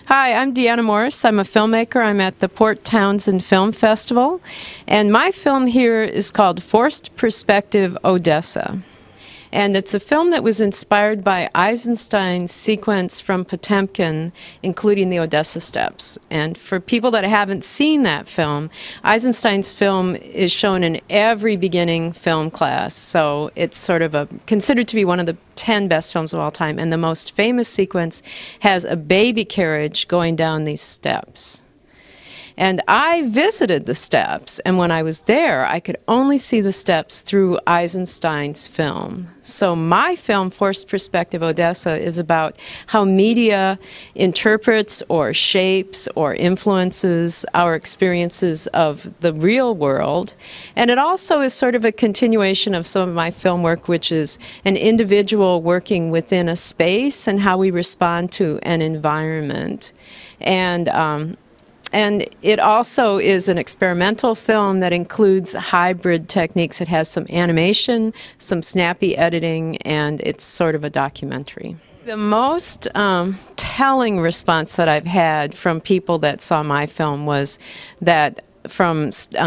Hi, I'm Deanna Morse. I'm a filmmaker. I'm at the Port Townsend Film Festival, and my film here is called Forced Perspective, Odessa. And it's a film that was inspired by Eisenstein's sequence from Potemkin, including the Odessa Steps. And for people that haven't seen that film, Eisenstein's film is shown in every beginning film class. So it's sort of considered to be one of the 10 best films of all time. And the most famous sequence has a baby carriage going down these steps. And I visited the steps, and when I was there, I could only see the steps through Eisenstein's film. So my film, Forced Perspective, Odessa, is about how media interprets or shapes or influences our experiences of the real world. And it also is sort of a continuation of some of my film work, which is an individual working within a space and how we respond to an environment. And it also is an experimental film that includes hybrid techniques. It has some animation, some snappy editing, and it's sort of a documentary. The most telling response that I've had from people that saw my film was that from Close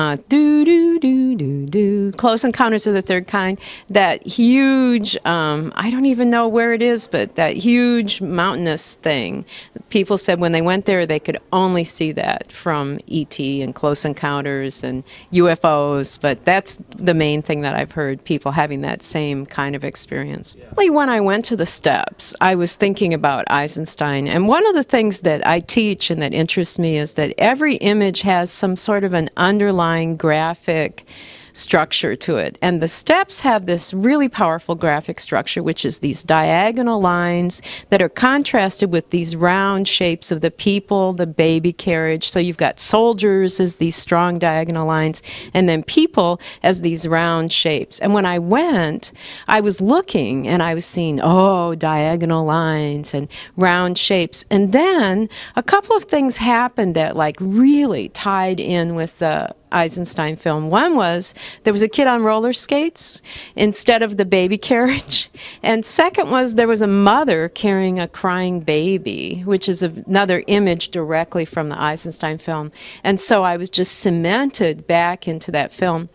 Encounters of the Third Kind, that huge, I don't even know where it is, but that huge mountainous thing. People said when they went there, they could only see that from E.T. and Close Encounters and UFOs, but that's the main thing that I've heard, people having that same kind of experience. When I went to the steps, I was thinking about Eisenstein, and one of the things that I teach and that interests me is that every image has some sort of an underlying graphic structure to it. And the steps have this really powerful graphic structure, which is these diagonal lines that are contrasted with these round shapes of the people, the baby carriage. So you've got soldiers as these strong diagonal lines, and then people as these round shapes. And when I went, I was looking and I was seeing, diagonal lines and round shapes. And then a couple of things happened that really tied in with the Eisenstein film. One was there was a kid on roller skates instead of the baby carriage. And second was there was a mother carrying a crying baby, which is another image directly from the Eisenstein film. And so I was just cemented back into that film.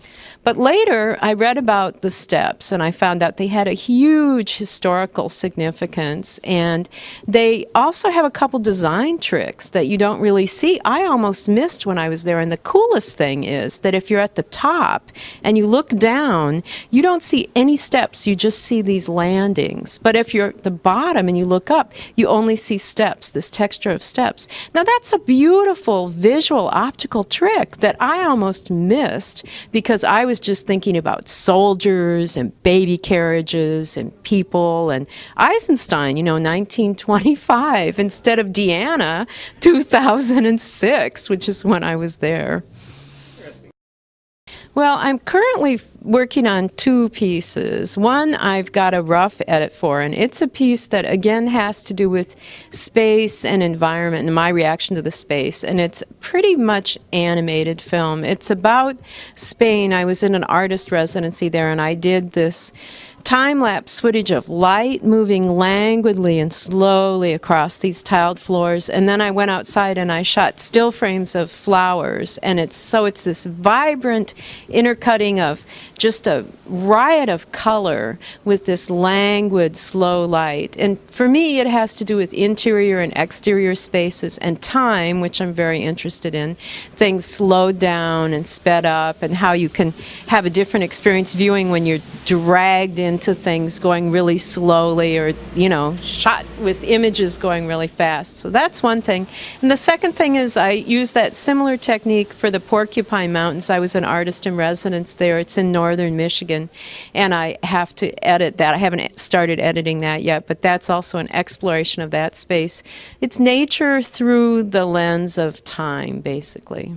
But later I read about the steps and I found out they had a huge historical significance, and they also have a couple design tricks that you don't really see. I almost missed when I was there, and the coolest thing is that if you're at the top and you look down, you don't see any steps, you just see these landings. But if you're at the bottom and you look up, you only see steps, this texture of steps. Now that's a beautiful visual optical trick that I almost missed because I was just thinking about soldiers and baby carriages and people and Eisenstein, 1925, instead of Deanna, 2006, which is when I was there. Well, I'm currently working on two pieces. One I've got a rough edit for, and it's a piece that again has to do with space and environment and my reaction to the space, and it's pretty much animated film. It's about Spain. I was in an artist residency there, and I did this time-lapse footage of light moving languidly and slowly across these tiled floors, and then I went outside and I shot still frames of flowers, and it's this vibrant intercutting of just a riot of color with this languid, slow light. And for me, it has to do with interior and exterior spaces and time, which I'm very interested in. Things slowed down and sped up, and how you can have a different experience viewing when you're dragged into things going really slowly, or, shot with images going really fast. So that's one thing. And the second thing is I use that similar technique for the Porcupine Mountains. I was an artist in residence there. It's in northern Michigan, and I have to edit that. I haven't started editing that yet, but that's also an exploration of that space. It's nature through the lens of time, basically.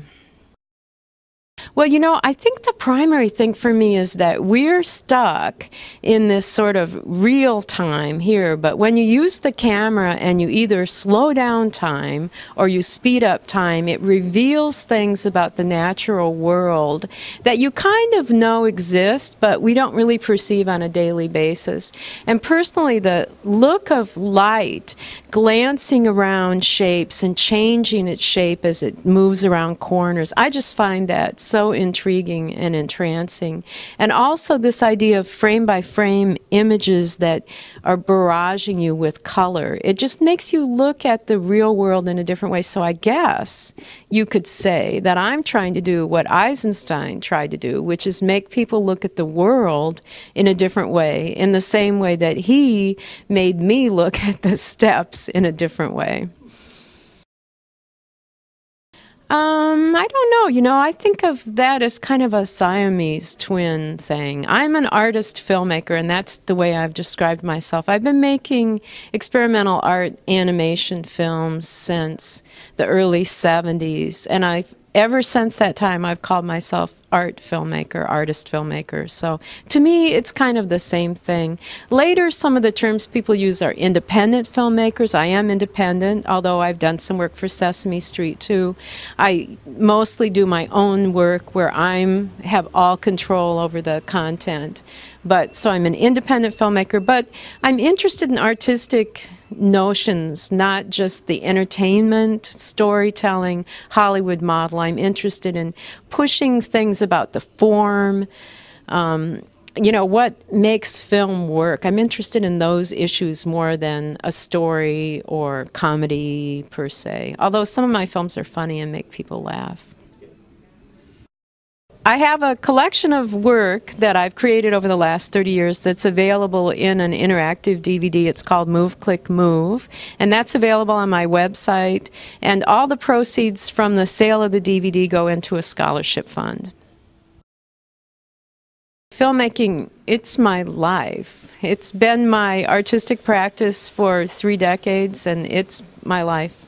Well, I think the primary thing for me is that we're stuck in this sort of real time here, but when you use the camera and you either slow down time or you speed up time, it reveals things about the natural world that you kind of know exist, but we don't really perceive on a daily basis. And personally, the look of light glancing around shapes and changing its shape as it moves around corners, I just find that so intriguing and entrancing. And also this idea of frame by frame images that are barraging you with color. It just makes you look at the real world in a different way. So I guess you could say that I'm trying to do what Eisenstein tried to do, which is make people look at the world in a different way, in the same way that he made me look at the steps in a different way. I don't know. I think of that as kind of a Siamese twin thing. I'm an artist filmmaker, and that's the way I've described myself. I've been making experimental art animation films since the early 70s, and ever since that time, I've called myself art filmmaker, artist filmmaker. So to me, it's kind of the same thing. Later, some of the terms people use are independent filmmakers. I am independent, although I've done some work for Sesame Street too. I mostly do my own work where I have all control over the content. So I'm an independent filmmaker, but I'm interested in artistic notions, not just the entertainment, storytelling, Hollywood model. I'm interested in pushing things about the form, what makes film work. I'm interested in those issues more than a story or comedy per se, although some of my films are funny and make people laugh. I have a collection of work that I've created over the last 30 years that's available in an interactive DVD. It's called Move, Click, Move, and that's available on my website, and all the proceeds from the sale of the DVD go into a scholarship fund. Filmmaking, it's my life. It's been my artistic practice for 3 decades, and it's my life.